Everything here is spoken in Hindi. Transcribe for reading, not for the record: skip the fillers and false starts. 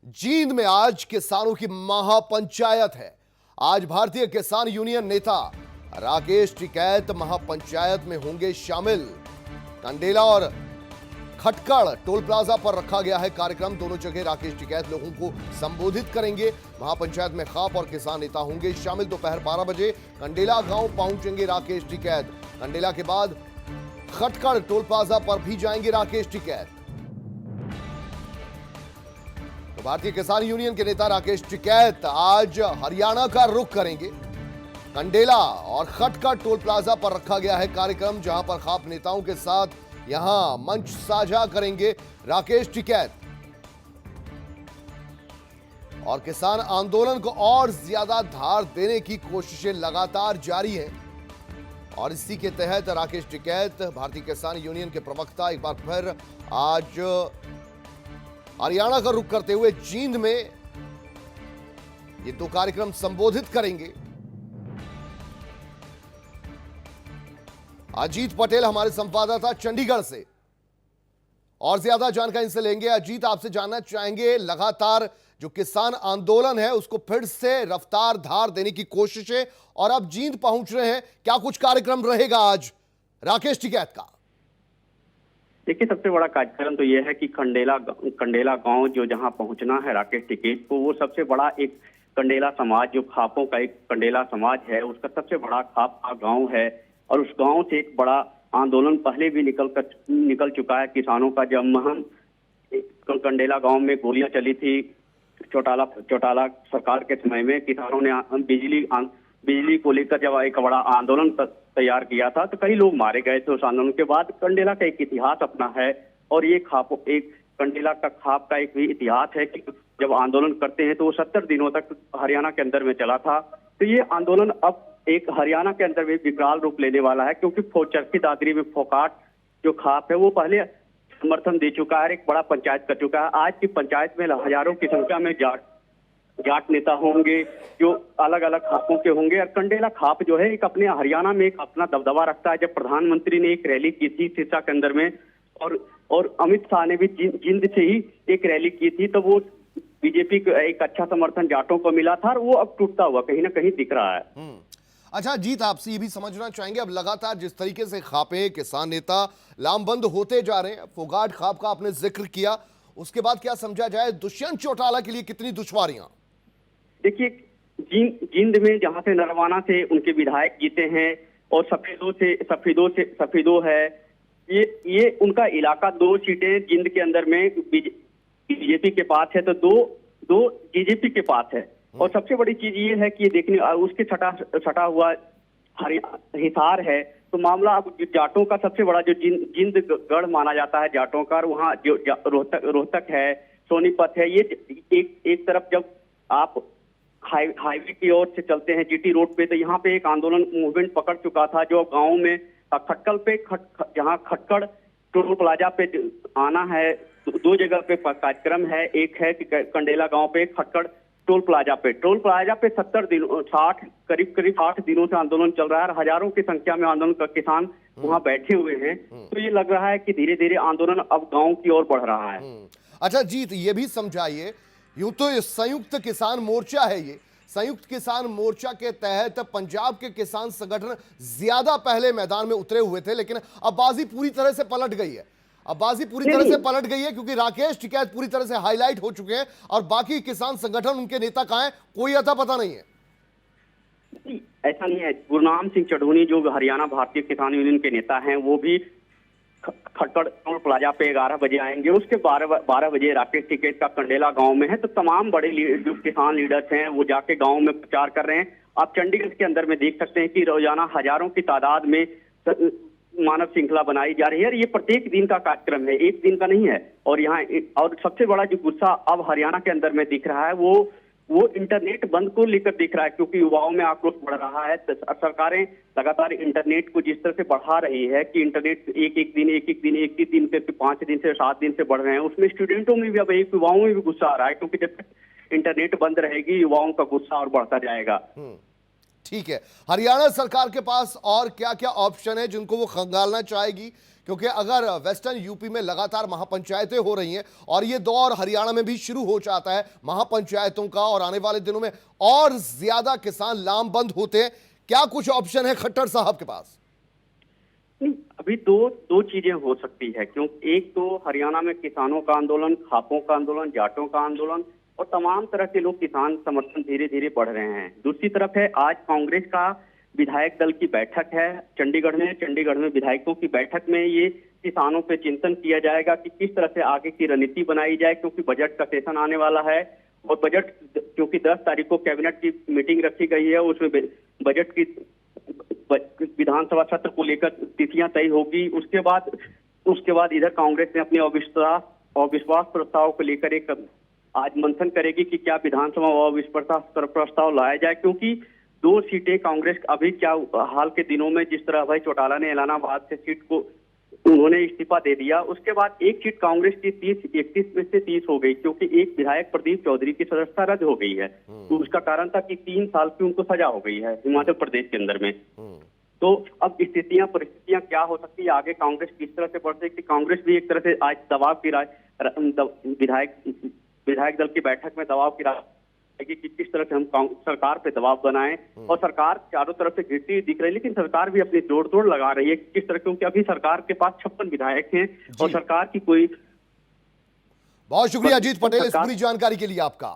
जींद में आज किसानों की महापंचायत है। आज भारतीय किसान यूनियन नेता राकेश टिकैत महापंचायत में होंगे शामिल। कंडेला और खटकड़ टोल प्लाजा पर रखा गया है कार्यक्रम। दोनों जगह राकेश टिकैत लोगों को संबोधित करेंगे। महापंचायत में खाप और किसान नेता होंगे शामिल। दोपहर 12 बजे कंडेला गांव पहुंचेंगे राकेश टिकैत। कंडेला के बाद खटकड़ टोल प्लाजा पर भी जाएंगे राकेश टिकैत। तो भारतीय किसान यूनियन के नेता राकेश टिकैत आज हरियाणा का रुख करेंगे। कंडेला और खटकड़ टोल प्लाजा पर रखा गया है कार्यक्रम, जहां पर खाप नेताओं के साथ यहां मंच साझा करेंगे राकेश टिकैत। और किसान आंदोलन को और ज्यादा धार देने की कोशिशें लगातार जारी हैं। और इसी के तहत राकेश टिकैत भारतीय किसान यूनियन के प्रवक्ता एक बार फिर आज हरियाणा का रुख करते हुए जींद में ये दो कार्यक्रम संबोधित करेंगे। अजीत पटेल हमारे संवाददाता चंडीगढ़ से और ज्यादा जानकारी इनसे लेंगे। अजीत, आपसे जानना चाहेंगे, लगातार जो किसान आंदोलन है उसको फिर से रफ्तार धार देने की कोशिशें, और अब जींद पहुंच रहे हैं, क्या कुछ कार्यक्रम रहेगा आज राकेश टिकैत का? देखिए, सबसे बड़ा कार्यक्रम तो यह है कि कंडेला गांव जो जहां पहुंचना है राकेश टिकैत को, वो सबसे बड़ा एक कंडेला समाज, जो खापों का एक कंडेला समाज है, उसका सबसे बड़ा खाप का गांव है। और उस गांव से एक बड़ा आंदोलन पहले भी निकल चुका है किसानों का। जब महम कंडेला गांव में गोलियां चली थी चौटाला सरकार के समय में, किसानों ने बिजली को लेकर जब एक बड़ा आंदोलन तैयार किया था तो कई लोग मारे गए थे। उस आंदोलन के बाद कंडेला का एक इतिहास अपना है, और ये एक कंडेला का खाप का एक भी इतिहास है कि जब आंदोलन करते हैं तो वो 70 दिनों तक हरियाणा के अंदर में चला था। तो ये आंदोलन अब एक हरियाणा के अंदर में विकराल रूप लेने वाला है, क्योंकि चरखी दादरी में फोकाट जो खाप है वो पहले समर्थन दे चुका है, एक बड़ा पंचायत कर चुका है। आज की पंचायत में हजारों की संख्या में जाट नेता होंगे जो अलग अलग खापों के होंगे। और कंडेला खाप जो है एक अपने हरियाणा में एक अपना दबदबा रखता है। जब प्रधानमंत्री ने एक रैली की थी सिरसा के अंदर में, और अमित शाह ने भी जींद से ही एक रैली की थी, तो वो बीजेपी को एक अच्छा समर्थन जाटों को मिला था, और वो अब टूटता हुआ कहीं ना कहीं दिख रहा है। अच्छा जीत, आपसे ये भी समझना चाहेंगे, अब लगातार जिस तरीके से खापे किसान नेता लामबंद होते जा रहे हैं, फोगाट खाप का आपने जिक्र किया, उसके बाद क्या समझा जाए दुष्यंत चौटाला के लिए कितनी दुश्वारियां? देखिए, जींद में जहां से नरवाना से उनके विधायक जीते हैं, और सफेदो है, ये उनका इलाका। 2 सीटें जींद के अंदर में बीजेपी के पास है, तो दो बीजेपी के पास है। और सबसे बड़ी चीज ये है कि देखने उसके सटा हुआ हिसार है। तो मामला अब जाटों का सबसे बड़ा जो जींद गढ़ माना जाता है जाटों का, वहाँ जो रोहतक है, सोनीपत है, ये एक तरफ जब आप हाईवे की ओर से चलते हैं जीटी रोड पे, तो यहाँ पे एक आंदोलन मूवमेंट पकड़ चुका था, जो गाँव में खटकल पे जहाँ खटकड़ टोल प्लाजा पे आना है। 2 जगह पे कार्यक्रम है, एक है कि कंडेला गांव पे, खटकड़ टोल प्लाजा पे 70 दिनों 60 करीब 60 दिनों से आंदोलन चल रहा है। हजारों की संख्या में आंदोलन का किसान वहां बैठे हुए हैं। तो ये लग रहा है कि धीरे धीरे आंदोलन अब गांव की ओर बढ़ रहा है। अच्छा जीत, ये भी समझाइए, यूं तो ये संयुक्त किसान मोर्चा है, ये संयुक्त किसान मोर्चा के तहत पंजाब के किसान संगठन ज्यादा पहले मैदान में उतरे हुए थे, लेकिन अब बाजी पूरी तरह से पलट गई है। क्योंकि राकेश टिकैत पूरी तरह से हाईलाइट हो चुके हैं, और बाकी किसान संगठन उनके नेता कहां हैं कोई अता पता नहीं है। ऐसा नहीं है। गुरनाम सिंह चढ़ूनी जो हरियाणा भारतीय किसान यूनियन के नेता हैं, वो भी खटकड़ टोल प्लाजा पे 11 बजे आएंगे। उसके 12 बजे राकेश टिकैत का कंडेला गांव में है। तो तमाम बड़े जो किसान लीडर्स हैं वो जाके गांव में प्रचार कर रहे हैं। आप चंडीगढ़ के अंदर में देख सकते हैं कि रोजाना हजारों की तादाद में मानव श्रृंखला बनाई जा रही है। ये प्रत्येक दिन का कार्यक्रम है, एक दिन का नहीं है। और सबसे बड़ा जो गुस्सा अब हरियाणा के अंदर में दिख रहा है वो इंटरनेट बंद को लेकर दिख रहा है, क्योंकि युवाओं में आक्रोश बढ़ रहा है। सरकारें लगातार इंटरनेट को जिस तरह से बढ़ा रही है कि इंटरनेट एक दिन से 5 दिन से 7 दिन से बढ़ रहे हैं, उसमें स्टूडेंटों में भी अब युवाओं में भी गुस्सा आ रहा है, क्योंकि जब तक इंटरनेट बंद रहेगी युवाओं का गुस्सा और बढ़ता जाएगा। ठीक है, हरियाणा सरकार के पास और क्या क्या ऑप्शन है जिनको वो खंगालना चाहेगी? क्योंकि अगर वेस्टर्न यूपी में लगातार महापंचायतें हो रही हैं और ये दौर हरियाणा में भी शुरू हो जाता है महापंचायतों का, और आने वाले दिनों में और ज्यादा किसान लामबंद होते हैं, क्या कुछ ऑप्शन है खट्टर साहब के पास? नहीं, अभी दो चीजें हो सकती है, क्योंकि एक तो हरियाणा में किसानों का आंदोलन, खापों का आंदोलन, जाटों का आंदोलन और तमाम तरह के लोग किसान समर्थन धीरे धीरे बढ़ रहे हैं। दूसरी तरफ है आज कांग्रेस का विधायक दल की बैठक है चंडीगढ़ में विधायकों की बैठक में ये किसानों पे चिंतन किया जाएगा कि किस तरह से आगे की रणनीति बनाई जाए, क्योंकि बजट का सेशन आने वाला है और बजट क्योंकि 10 तारीख को कैबिनेट की मीटिंग रखी गई है, उसमें बजट की विधानसभा सत्र को लेकर तिथियां तय होगी। उसके बाद इधर कांग्रेस ने अपने अविश्वास प्रस्ताव को लेकर एक आज मंथन करेगी कि क्या विधानसभा अविश्वास प्रस्ताव लाया जाए, क्योंकि 2 सीटें कांग्रेस अभी क्या हाल के दिनों में जिस तरह भाई चौटाला ने इलाहाबाद से सीट को उन्होंने इस्तीफा दे दिया, उसके बाद एक सीट कांग्रेस की 31 में से 30 हो गई, क्योंकि एक विधायक प्रदीप चौधरी की सदस्यता रद्द हो गई है। तो उसका कारण था कि 3 साल की उनको सजा हो गई है हिमाचल प्रदेश के अंदर में। तो अब परिस्थितियां क्या हो सकती है, आगे कांग्रेस किस तरह से बढ़ सकती है। कांग्रेस भी एक तरह से आज दबाव की विधायक दल की बैठक में दबाव की कि किस तरह से हम सरकार पे दबाव बनाएं, और सरकार चारों तरफ से घिरती हुई दिख रही है, लेकिन सरकार भी अपनी जोड़ तोड़ लगा रही है किस तरह, क्योंकि अभी सरकार के पास 56 विधायक हैं और सरकार की कोई। बहुत शुक्रिया अजीत पटेल इस पूरी जानकारी के लिए आपका।